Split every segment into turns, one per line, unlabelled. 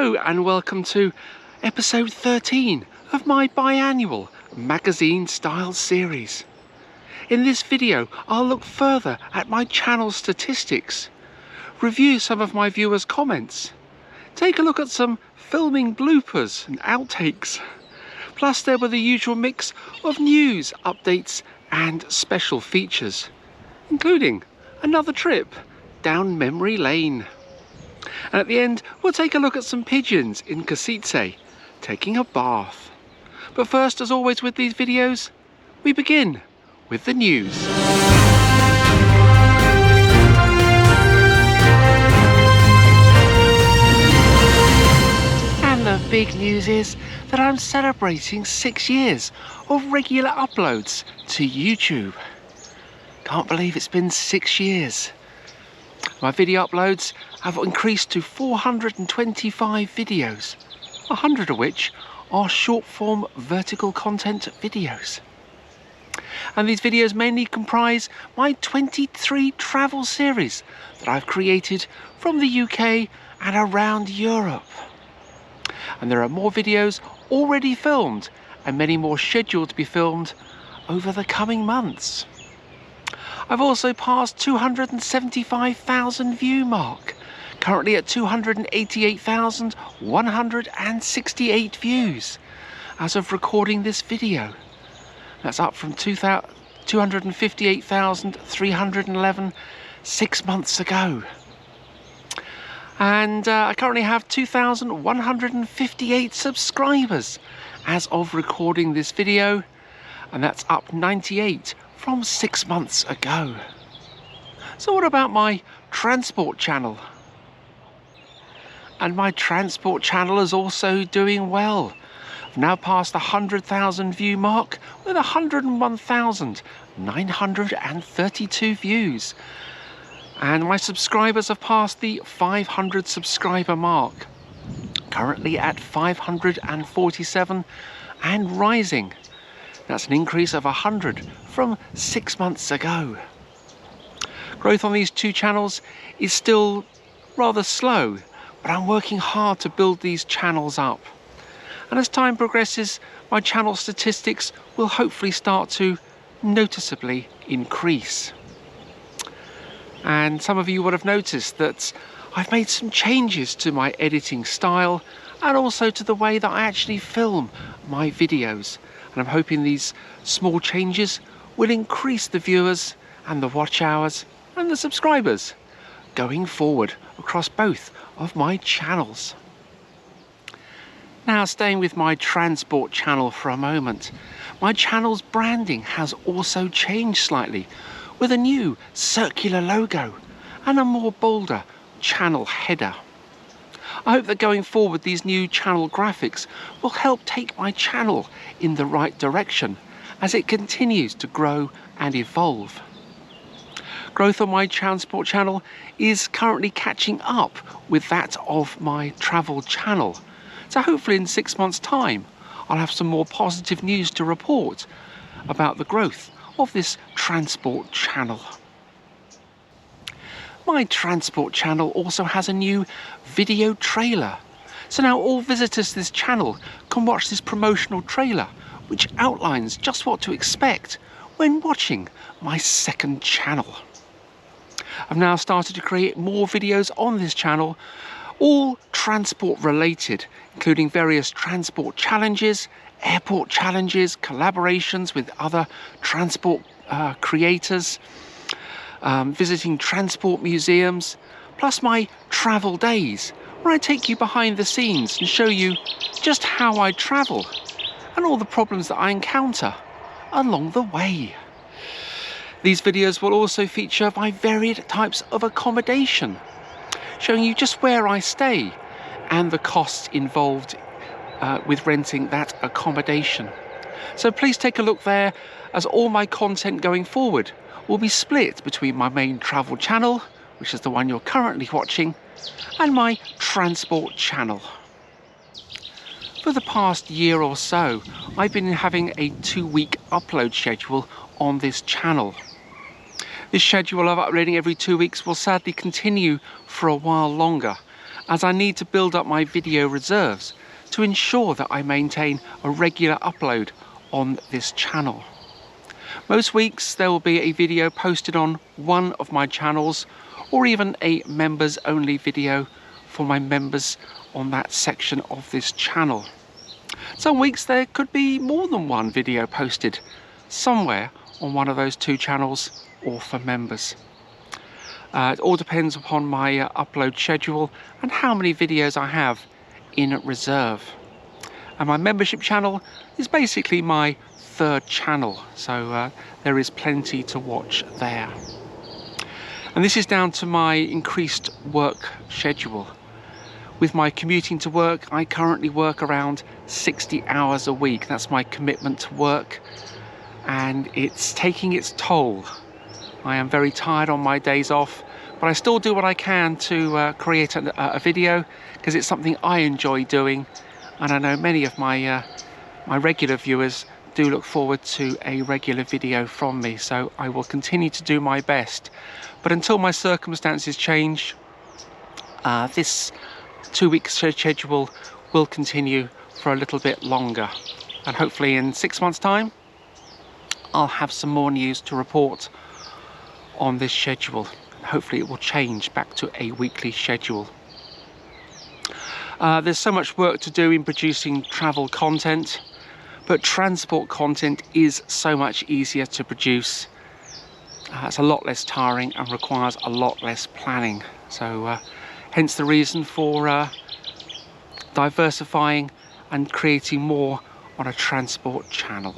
Hello and welcome to episode 13 of my biannual magazine style series. In this video I'll look further at my channel statistics, review some of my viewers' comments, take a look at some filming bloopers and outtakes, plus there were the usual mix of news, updates and special features, including another trip down memory lane. And at the end, we'll take a look at some pigeons in Kosice taking a bath. But first, as always with these videos, we begin with the news. And the big news is that I'm celebrating 6 years of regular uploads to YouTube. Can't believe it's been 6 years. My video uploads have increased to 425 videos, 100 of which are short form vertical content videos. And these videos mainly comprise my 23 travel series that I've created from the UK and around Europe. And there are more videos already filmed and many more scheduled to be filmed over the coming months. I've also passed 275,000 view mark, currently at 288,168 views as of recording this video. That's up from 258,311 6 months ago. And I currently have 2,158 subscribers as of recording this video, and that's up 98 from 6 months ago. So what about my transport channel? And my transport channel is also doing well. I've now passed the 100,000 view mark with 101,932 views. And my subscribers have passed the 500 subscriber mark, currently at 547 and rising. That's an increase of 100 from 6 months ago. Growth on these two channels is still rather slow, but I'm working hard to build these channels up. And as time progresses, my channel statistics will hopefully start to noticeably increase. And some of you would have noticed that I've made some changes to my editing style and also to the way that I actually film my videos. And I'm hoping these small changes will increase the viewers and the watch hours and the subscribers going forward across both of my channels. Now, staying with my transport channel for a moment, my channel's branding has also changed slightly, with a new circular logo and a more bolder channel header. I hope that going forward these new channel graphics will help take my channel in the right direction as it continues to grow and evolve. Growth on my transport channel is currently catching up with that of my travel channel. So hopefully in 6 months' time I'll have some more positive news to report about the growth of this transport channel. My transport channel also has a new video trailer. So now all visitors to this channel can watch this promotional trailer, which outlines just what to expect when watching my second channel. I've now started to create more videos on this channel, all transport related, including various transport challenges, airport challenges, collaborations with other transport creators, visiting transport museums, plus my travel days, where I take you behind the scenes and show you just how I travel and all the problems that I encounter along the way. These videos will also feature my varied types of accommodation, showing you just where I stay and the costs involved with renting that accommodation. So please take a look there, as all my content going forward will be split between my main travel channel, which is the one you're currently watching, and my transport channel. For the past year or so, I've been having a 2-week upload schedule on this channel. This schedule of uploading every 2 weeks will sadly continue for a while longer, as I need to build up my video reserves to ensure that I maintain a regular upload on this channel. Most weeks there will be a video posted on one of my channels, or even a members only video for my members on that section of this channel. Some weeks there could be more than one video posted somewhere on one of those two channels or for members. It all depends upon my upload schedule and how many videos I have in reserve. And my membership channel is basically my third channel, so there is plenty to watch there. And this is down to my increased work schedule. With my commuting to work, I currently work around 60 hours a week. That's my commitment to work, and it's taking its toll. I am very tired on my days off, but I still do what I can to create a video, because it's something I enjoy doing, and I know many of my regular viewers do look forward to a regular video from me, so I will continue to do my best. But until my circumstances change, this 2-week schedule will continue for a little bit longer, and hopefully in 6 months' time I'll have some more news to report on this schedule. Hopefully it will change back to a weekly schedule. There's so much work to do in producing travel content, but transport content is so much easier to produce. It's a lot less tiring and requires a lot less planning, so hence the reason for diversifying and creating more on a transport channel.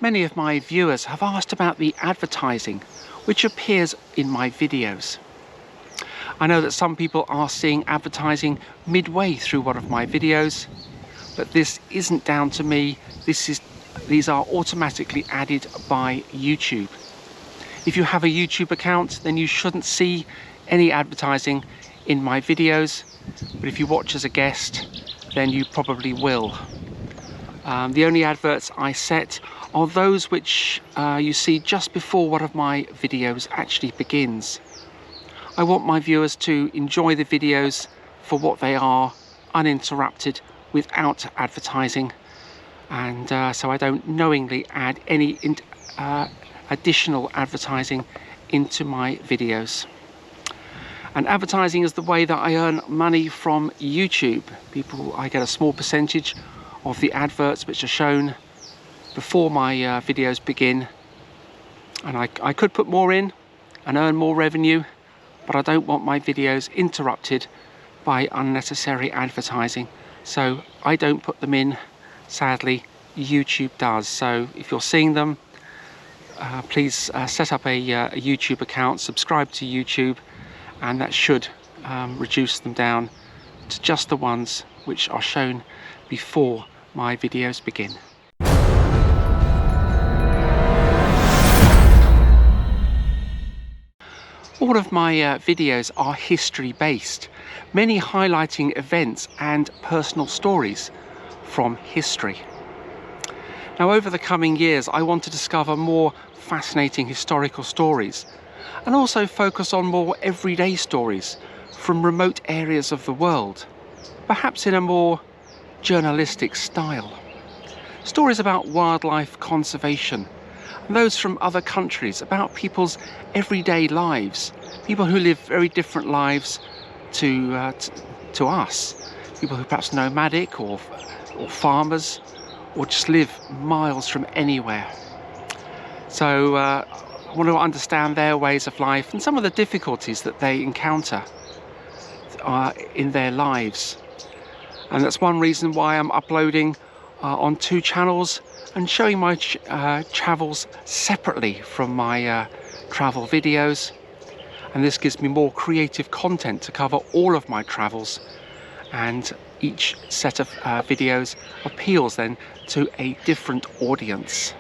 Many of my viewers have asked about the advertising which appears in my videos. I know that some people are seeing advertising midway through one of my videos, but this isn't down to me. These are automatically added by YouTube. If you have a YouTube account, then you shouldn't see any advertising in my videos, but if you watch as a guest, then you probably will. The only adverts I set are those which you see just before one of my videos actually begins. I want my viewers to enjoy the videos for what they are, uninterrupted, without advertising, and so I don't knowingly add any additional advertising into my videos. And advertising is the way that I earn money from YouTube. I get a small percentage of the adverts which are shown before my videos begin, and I could put more in and earn more revenue, but I don't want my videos interrupted by unnecessary advertising, so I don't put them in. Sadly, YouTube does. So if you're seeing them, please set up a YouTube account, subscribe to YouTube, and that should reduce them down to just the ones which are shown before my videos begin. All of my videos are history based, many highlighting events and personal stories from history. Now, over the coming years, I want to discover more fascinating historical stories and also focus on more everyday stories from remote areas of the world, perhaps in a more journalistic style. Stories about wildlife conservation, and those from other countries, about people's everyday lives, people who live very different lives to us, people who perhaps nomadic or farmers, or just live miles from anywhere. So I want to understand their ways of life and some of the difficulties that they encounter in their lives. And that's one reason why I'm uploading on 2 channels and showing my travels separately from my travel videos. And this gives me more creative content to cover all of my travels, and each set of videos appeals then to a different audience.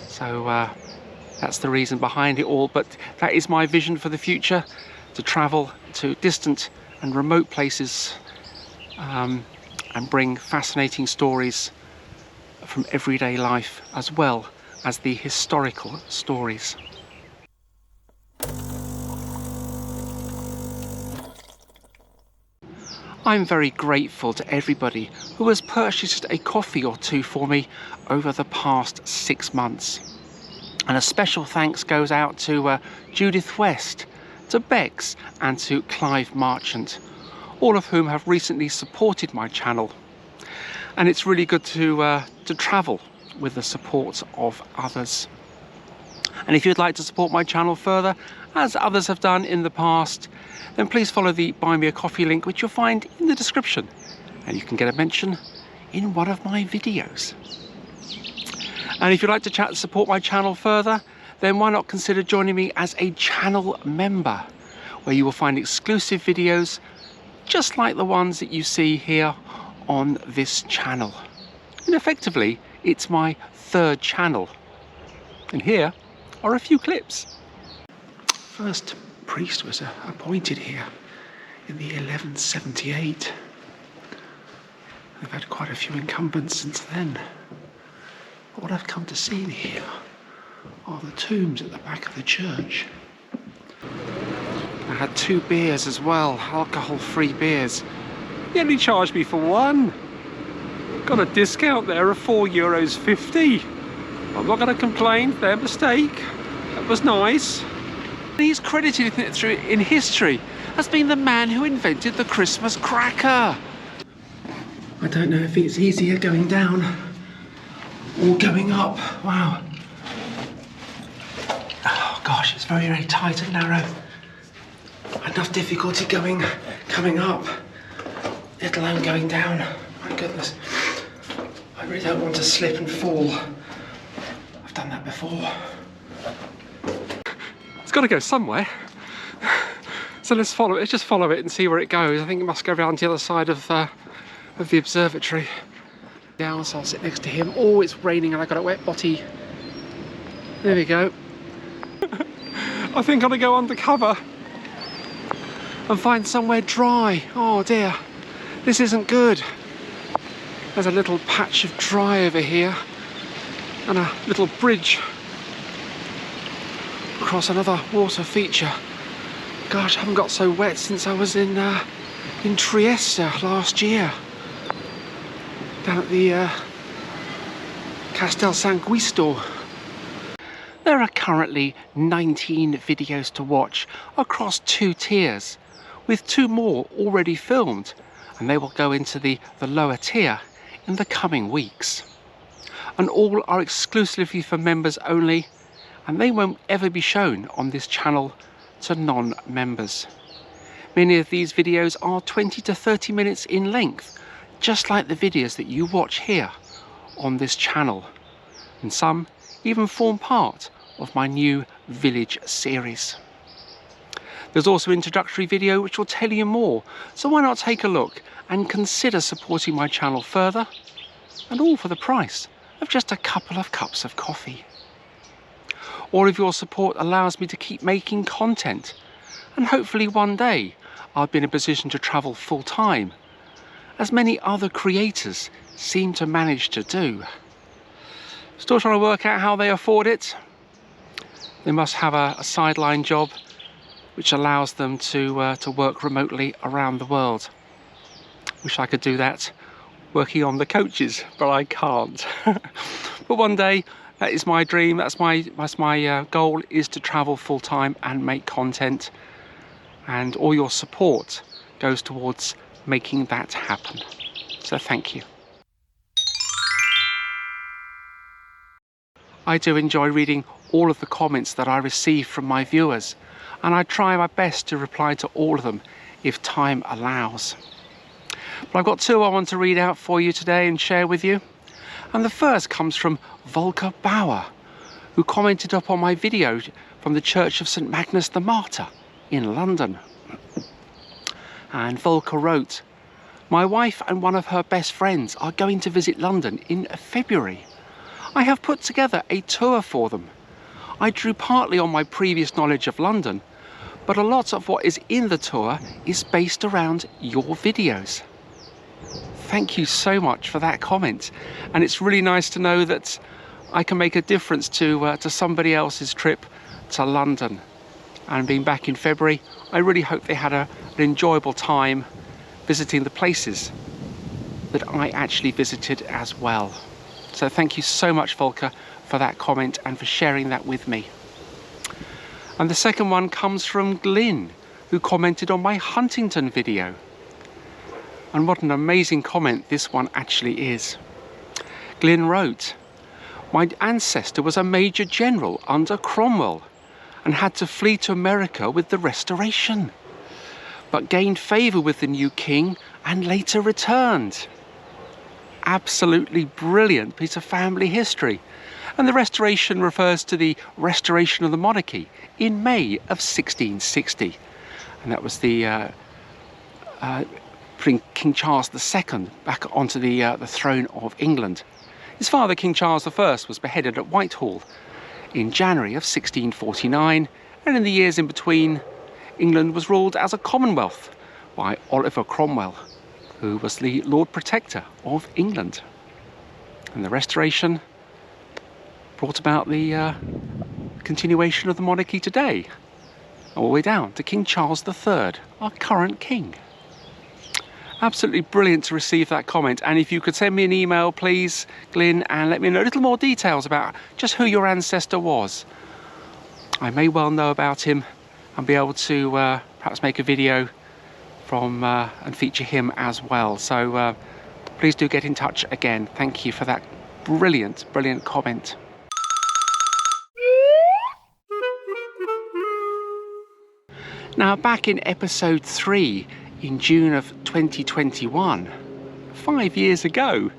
So that's the reason behind it all, but that is my vision for the future, to travel to distant and remote places and bring fascinating stories from everyday life as well as the historical stories. I'm very grateful to everybody who has purchased a coffee or two for me over the past 6 months. And a special thanks goes out to Judith West, to Bex and to Clive Marchant, all of whom have recently supported my channel. And it's really good to travel with the support of others. And if you'd like to support my channel further, as others have done in the past, then please follow the Buy Me a Coffee link, which you'll find in the description, and you can get a mention in one of my videos. And if you'd like to support my channel further, then why not consider joining me as a channel member, where you will find exclusive videos just like the ones that you see here on this channel. And effectively, it's my 3rd channel. And here are a few clips. First priest was appointed here in the 1178. They've had quite a few incumbents since then. But what I've come to see here are the tombs at the back of the church. I had 2 beers as well, alcohol-free beers. He only charged me for 1. Got a discount there of €4.50. I'm not going to complain, their mistake. That was nice. He's credited in history as being the man who invented the Christmas cracker. I don't know if it's easier going down or going up. Wow. Oh gosh, it's very, very tight and narrow. Enough difficulty coming up, let alone going down. My goodness. I really don't want to slip and fall. I've done that before. It's got to go somewhere. So let's follow it. Let's just follow it and see where it goes. I think it must go around the other side of the observatory. Down, so I'll sit next to him. Oh, it's raining and I got a wet botty. There we go. I think I'm gonna go undercover and find somewhere dry. Oh dear, this isn't good. There's a little patch of dry over here and a little bridge across another water feature. Gosh, I haven't got so wet since I was in Trieste last year, down at the Castel San Guisto. There are currently 19 videos to watch across 2 tiers, with 2 more already filmed, and they will go into the lower tier in the coming weeks. And all are exclusively for members only, and they won't ever be shown on this channel to non-members. Many of these videos are 20 to 30 minutes in length, just like the videos that you watch here on this channel, and some even form part of my new village series. There's also an introductory video which will tell you more, so why not take a look and consider supporting my channel further, and all for the price of just a couple of cups of coffee. All of your support allows me to keep making content, and hopefully one day I'll be in a position to travel full time, as many other creators seem to manage to do. Still trying to work out how they afford it. They must have a sideline job which allows them to work remotely around the world. Wish I could do that working on the coaches, but I can't. But one day, that is my dream, that's my goal, is to travel full-time and make content, and all your support goes towards making that happen. So thank you. I do enjoy reading all of the comments that I receive from my viewers, and I try my best to reply to all of them if time allows. But I've got 2 I want to read out for you today and share with you. And the first comes from Volker Bauer, who commented up on my video from the Church of St Magnus the Martyr in London. And Volker wrote, "My wife and one of her best friends are going to visit London in February. I have put together a tour for them. I drew partly on my previous knowledge of London, but a lot of what is in the tour is based around your videos." Thank you so much for that comment, and it's really nice to know that I can make a difference to somebody else's trip to London. And being back in February, I really hope they had an enjoyable time visiting the places that I actually visited as well. So thank you so much, Volker, for that comment and for sharing that with me. And the second one comes from Glyn, who commented on my Huntington video. And what an amazing comment this one actually is. Glyn wrote, "My ancestor was a major general under Cromwell and had to flee to America with the Restoration, but gained favour with the new king and later returned." Absolutely brilliant piece of family history. And the Restoration refers to the restoration of the monarchy in May of 1660. And that was the putting King Charles II back onto the throne of England. His father, King Charles I, was beheaded at Whitehall in January of 1649, and in the years in between, England was ruled as a Commonwealth by Oliver Cromwell, who was the Lord Protector of England. And the Restoration brought about the continuation of the monarchy today, all the way down to King Charles III, our current king. Absolutely brilliant to receive that comment. And if you could send me an email, please, Glyn, and let me know a little more details about just who your ancestor was. I may well know about him and be able to perhaps make a video from and feature him as well. So please do get in touch again. Thank you for that brilliant comment. Now, back in episode 3 in June of 2021, 5 years ago,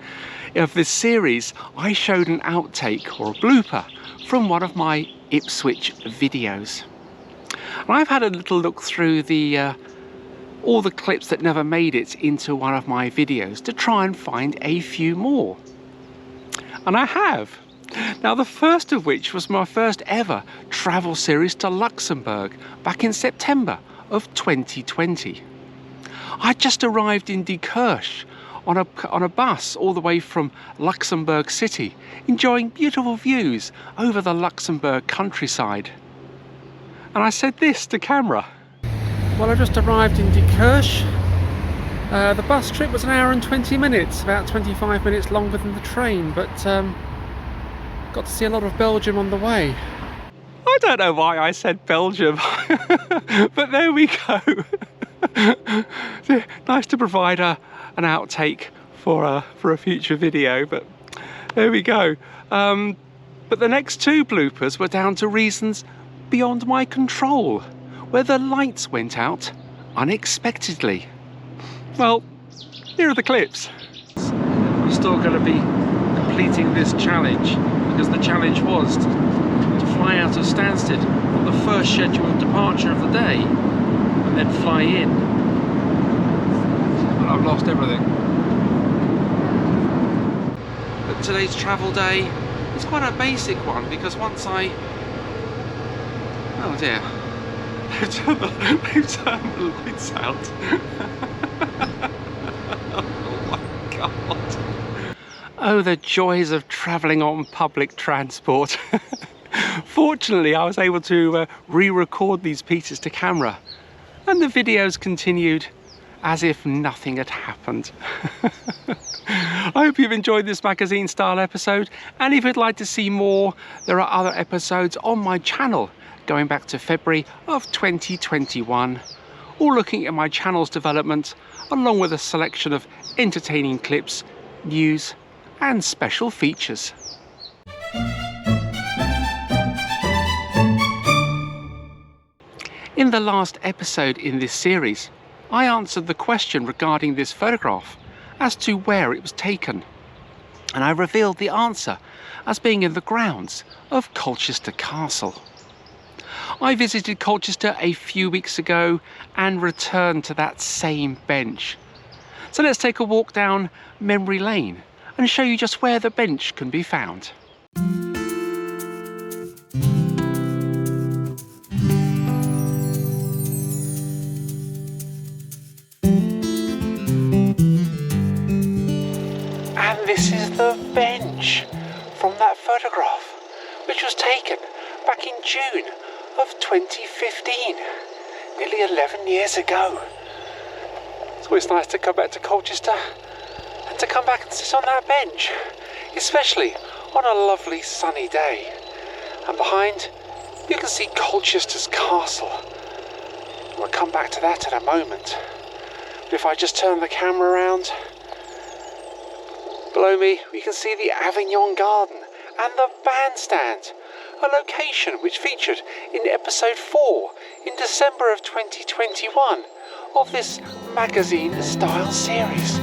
of this series, I showed an outtake or a blooper from one of my Ipswich videos. And I've had a little look through the all the clips that never made it into one of my videos to try and find a few more. And I have. Now, the first of which was my first ever travel series to Luxembourg back in September of 2020. I just arrived in Die Kirche on a bus all the way from Luxembourg City, enjoying beautiful views over the Luxembourg countryside. And I said this to camera. Well, I just arrived in Die Kirche. The bus trip was 1 hour and 20 minutes, about 25 minutes longer than the train, but got to see a lot of Belgium on the way. I don't know why I said Belgium, but there we go. Nice to provide an outtake for a future video, but there we go. But the next 2 bloopers were down to reasons beyond my control, where the lights went out unexpectedly. Well, here are the clips. We're still going to be completing this challenge, because the challenge was to fly out of Stansted on the first scheduled departure of the day and then fly in. And I've lost everything. But today's travel day is quite a basic one, because once I... Oh dear. They've turned the lights out. Oh my God. Oh, the joys of travelling on public transport. Fortunately, I was able to re-record these pieces to camera, and the videos continued as if nothing had happened. I hope you've enjoyed this magazine style episode, and if you'd like to see more, there are other episodes on my channel going back to February of 2021, all looking at my channel's development, along with a selection of entertaining clips, news and special features. In the last episode in this series, I answered the question regarding this photograph as to where it was taken, and I revealed the answer as being in the grounds of Colchester Castle. I visited Colchester a few weeks ago and returned to that same bench. So let's take a walk down memory lane and show you just where the bench can be found. And this is the bench from that photograph, which was taken back in June of 2015, nearly 11 years ago. It's always nice to come back to Colchester and to come back and sit on that bench, especially on a lovely sunny day. And behind, you can see Colchester's castle. We'll come back to that in a moment. But if I just turn the camera around, below me we can see the Avignon Garden and the bandstand, a location which featured in episode 4 in December of 2021 of this magazine style series.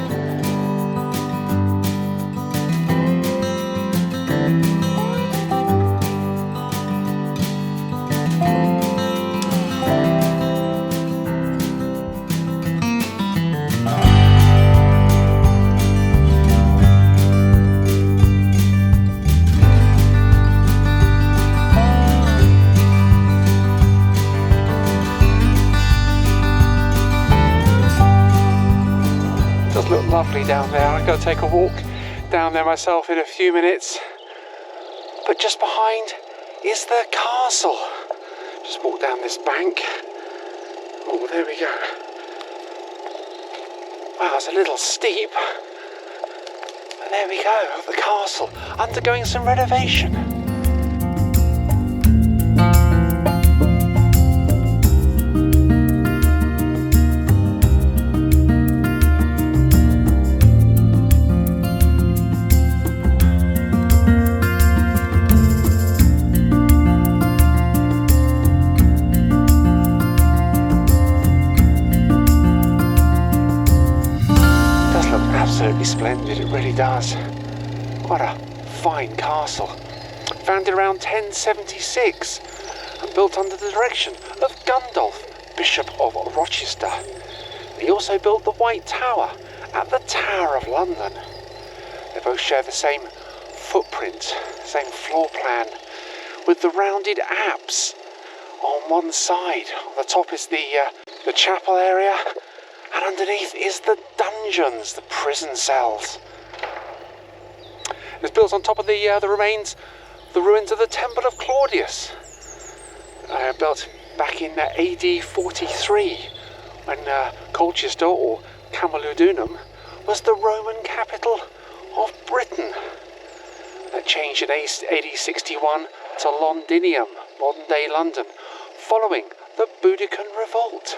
Look lovely down there. I'm going to take a walk down there myself in a few minutes. But just behind is the castle. Just walk down this bank. Oh, there we go. Wow, it's a little steep. But there we go, the castle, undergoing some renovation. Absolutely splendid, it really does. What a fine castle. Founded around 1076 and built under the direction of Gundulf, Bishop of Rochester. He also built the White Tower at the Tower of London. They both share the same footprint, same floor plan, with the rounded apse on one side. On the top is the chapel area, and underneath is the dungeons, the prison cells. It was built on top of the ruins of the Temple of Claudius, built back in AD 43, when Colchester, or Camulodunum, was the Roman capital of Britain. That changed in AD 61 to Londinium, modern-day London, following the Boudiccan Revolt.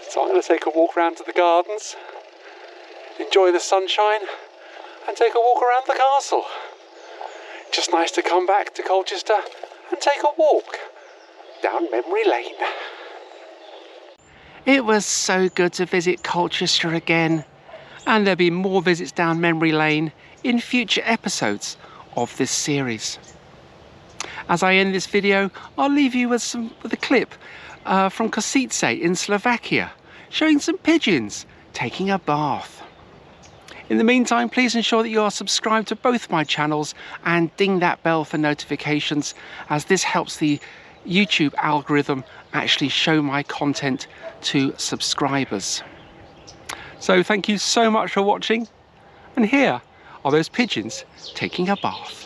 So I'm going to take a walk round to the gardens, enjoy the sunshine, and take a walk around the castle. Just nice to come back to Colchester and take a walk down memory lane. It was so good to visit Colchester again, and there'll be more visits down memory lane in future episodes of this series. As I end this video, I'll leave you with a clip from Kosice in Slovakia, showing some pigeons taking a bath. In the meantime, please ensure that you are subscribed to both my channels and ding that bell for notifications, as this helps the YouTube algorithm actually show my content to subscribers. So thank you so much for watching, and here are those pigeons taking a bath.